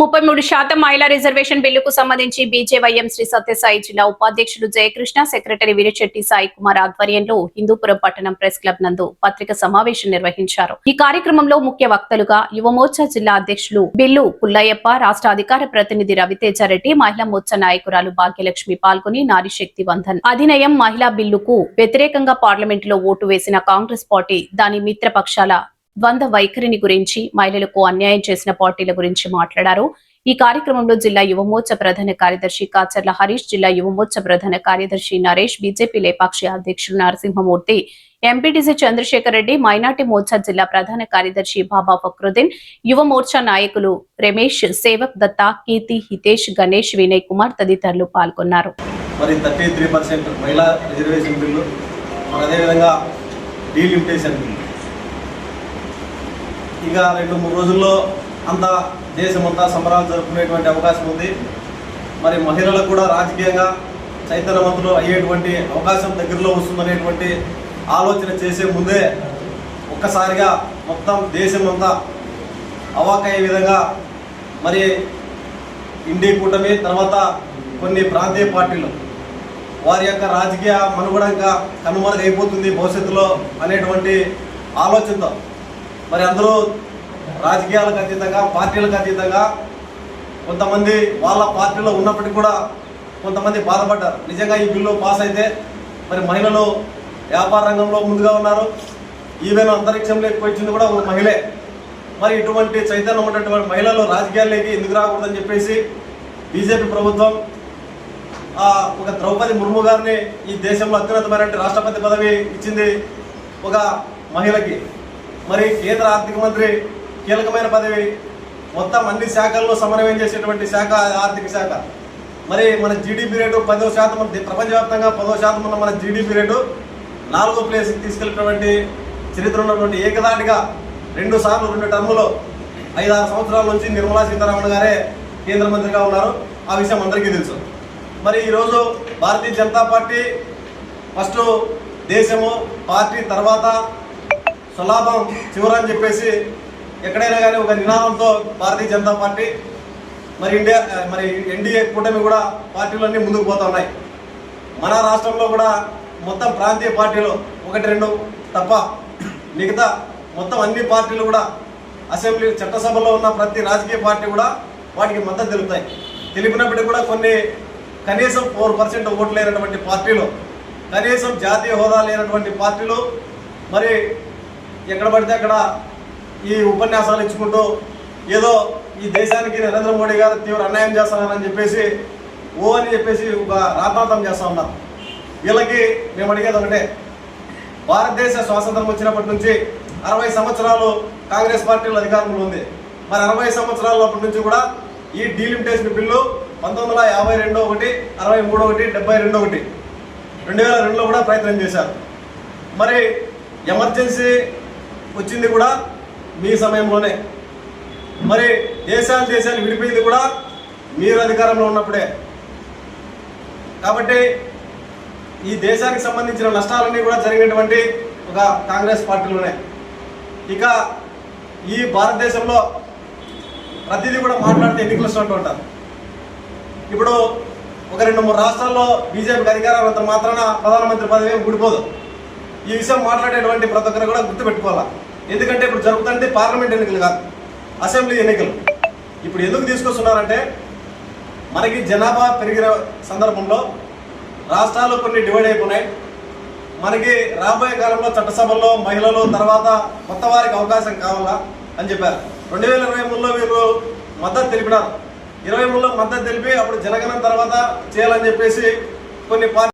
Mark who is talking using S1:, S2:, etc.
S1: 33% మహిళా రిజర్వేషన్ బిల్లుకు సంబంధించి బీజేవైఎం శ్రీ సత్యసాయి జిల్లా ఉపాధ్యక్షులు జయకృష్ణ, సెక్రటరీ వీరచెట్టి సాయి కుమార్ ఆధ్వర్యంలో హిందూపురం పట్టణం ప్రెస్ క్లబ్ నందు పత్రిక సమావేశం నిర్వహించారు. ఈ కార్యక్రమంలో ముఖ్య వక్తలుగా యువమోర్చా జిల్లా అధ్యక్షులు బిల్లు పుల్లయ్యప్ప, రాష్ట్ర అధికార ప్రతినిధి రవితేజారెడ్డి, మహిళా మోర్చా నాయకురాలు భాగ్యలక్ష్మి పాల్గొని నారీశక్తి వందన్ అధినయం మహిళా బిల్లుకు వ్యతిరేకంగా పార్లమెంటులో ఓటు వేసిన కాంగ్రెస్ పార్టీ దాని మిత్రపక్షాల ద్వంద్వ వైఖరిని గురించి, మహిళలకు అన్యాయం చేసిన పార్టీల గురించి మాట్లాడారు. ఈ కార్యక్రమంలో జిల్లా యువమోర్చా ప్రధాన కార్యదర్శి కాచర్ల హరీష్, జిల్లా యువమోర్చా ప్రధాన కార్యదర్శి నరేష్, బీజేపీ లేపాక్షి అధ్యక్షులు నరసింహమూర్తి, ఎంపీటీసీ చంద్రశేఖర్ రెడ్డి, మైనార్టీ మోర్చా జిల్లా ప్రధాన కార్యదర్శి బాబా ఫక్రుద్దీన్, యువ మోర్చా నాయకులు రమేష్, సేవక్ దత్తా, కీర్తి, హితేష్, గణేష్, వినయ్ కుమార్ తదితరులు పాల్గొన్నారు.
S2: మరి 33% మహిళా రిజర్వేషన్ బిల్లు, అదేవిధంగా డీలిమిటేషన్ బిల్లు ఇక 2-3 రోజుల్లో అంతా దేశమంతా సంబరాలు జరుపుకునేటువంటి అవకాశం ఉంది. మరి మహిళలకు కూడా రాజకీయంగా చైతన్యవంతులు అయ్యేటువంటి అవకాశం దగ్గరలో వస్తుందనేటువంటి ఆలోచన చేసే ముందే ఒక్కసారిగా మొత్తం దేశమంతా అవాకయ్యే విధంగా మరి ఇండి కూటమి తర్వాత కొన్ని ప్రాంతీయ పార్టీలు వారి యొక్క రాజకీయ మనుగడ ఇంకా కనుమరుగైపోతుంది భవిష్యత్తులో అనేటువంటి ఆలోచనతో మరి అందరూ రాజకీయాలకు అతీతంగా, పార్టీలకు అతీతంగా కొంతమంది వాళ్ళ పార్టీలో ఉన్నప్పటికీ కూడా కొంతమంది బాధపడ్డారు. నిజంగా ఈ బిల్లు పాస్ అయితే మరి మహిళలు వ్యాపార రంగంలో ముందుగా ఉన్నారు. ఈవెన్ అంతరిక్షంలోకి వచ్చింది కూడా ఒక మహిళే. మరి ఇటువంటి చైతన్యం ఉన్నటువంటి మహిళలు రాజకీయాల్లోకి ఎందుకు రాకూడదని చెప్పేసి బీజేపీ ప్రభుత్వం ఒక ద్రౌపది ముర్ము గారిని ఈ దేశంలో అత్యున్నతమైన రాష్ట్రపతి పదవి ఇచ్చింది ఒక మహిళకి. మరి కేంద్ర ఆర్థిక మంత్రి కీలకమైన పదవి, మొత్తం అన్ని శాఖల్లో సమన్వయం చేసేటువంటి శాఖ ఆర్థిక శాఖ. మరి మన జీడిపి రేటు 10%, ప్రపంచవ్యాప్తంగా 10% ఉన్న మన జీడిపి రేటు 4వ ప్లేస్కి తీసుకెళ్ళినటువంటి చరిత్ర ఉన్నటువంటి ఏకదాటిగా 2 సార్లు 2 టర్ములో 5-6 సంవత్సరాల నుంచి నిర్మలా సీతారామన్ గారే కేంద్ర మంత్రిగా ఉన్నారు. ఆ విషయం అందరికీ తెలుసు. మరి ఈరోజు భారతీయ జనతా పార్టీ ఫస్ట్ దేశము, పార్టీ తర్వాత స్వలాభం చివరని చెప్పేసి ఎక్కడైనా కానీ ఒక నినాదంతో భారతీయ జనతా పార్టీ మరి ఎన్డీఏ కూటమి కూడా పార్టీలన్నీ ముందుకు పోతూ ఉన్నాయి. మన రాష్ట్రంలో కూడా మొత్తం ప్రాంతీయ పార్టీలు 1-2 తప్ప మిగతా మొత్తం అన్ని పార్టీలు కూడా అసెంబ్లీ చట్టసభలో ఉన్న ప్రతి రాజకీయ పార్టీ కూడా వాటికి మద్దతు తెలుపుతాయి. తెలిపినప్పటికీ కూడా కొన్ని కనీసం 4% ఓట్లు లేనటువంటి పార్టీలు, కనీసం జాతీయ హోదా లేనటువంటి పార్టీలు మరి ఎక్కడ పడితే అక్కడ ఈ ఉపన్యాసాలు ఇచ్చుకుంటూ ఏదో ఈ దేశానికి నరేంద్ర మోడీ గారు తీవ్ర అన్యాయం చేస్తున్నారని చెప్పేసి అని చెప్పేసి ఒక రాతాంతం చేస్తూ ఉన్నారు. వీళ్ళకి మేము అడిగేది ఒకటే, భారతదేశ స్వాతంత్రం వచ్చినప్పటి నుంచి 60 సంవత్సరాలు కాంగ్రెస్ పార్టీలో అధికారంలో ఉంది. మరి 60 సంవత్సరాల నుంచి కూడా ఈ డీలిమిటేషన్ బిల్లు 1952 ఒకటి, 63 ఒకటి, 72 ఒకటి, 2002లో కూడా ప్రయత్నం చేశారు. మరి ఎమర్జెన్సీ వచ్చింది కూడా మీ సమయంలోనే. మరి దేశాలు విడిపోయింది కూడా మీరు అధికారంలో ఉన్నప్పుడే. కాబట్టి ఈ దేశానికి సంబంధించిన నష్టాలన్నీ కూడా జరిగినటువంటి ఒక కాంగ్రెస్ పార్టీలోనే. ఇక ఈ భారతదేశంలో ప్రతిదీ కూడా మాట్లాడితే ఎన్నికలు వస్తుంటూ ఉంటారు. ఇప్పుడు ఒక 2-3 రాష్ట్రాల్లో బీజేపీకి అధికారం అంత మాత్రాన ప్రధానమంత్రి పదవి ఊడిపోదు. ఈ విషయం మాట్లాడేటువంటి ప్రతి ఒక్కరు కూడా గుర్తుపెట్టుకోవాలి. ఎందుకంటే ఇప్పుడు జరుగుతుంటే పార్లమెంట్ ఎన్నికలు కాదు, అసెంబ్లీ ఎన్నికలు. ఇప్పుడు ఎందుకు తీసుకొస్తున్నారంటే మనకి జనాభా పెరిగిన సందర్భంలో రాష్ట్రాలు కొన్ని డివైడ్ అయిపోయినాయి. మనకి రాబోయే కాలంలో చట్టసభల్లో మహిళలు తర్వాత కొత్త వారికి అవకాశం కావాలా అని చెప్పారు. 2023లో వీళ్ళు మద్దతు తెలిపినారు. 23లో మద్దతు తెలిపి అప్పుడు జనగణన తర్వాత చేయాలని చెప్పేసి కొన్ని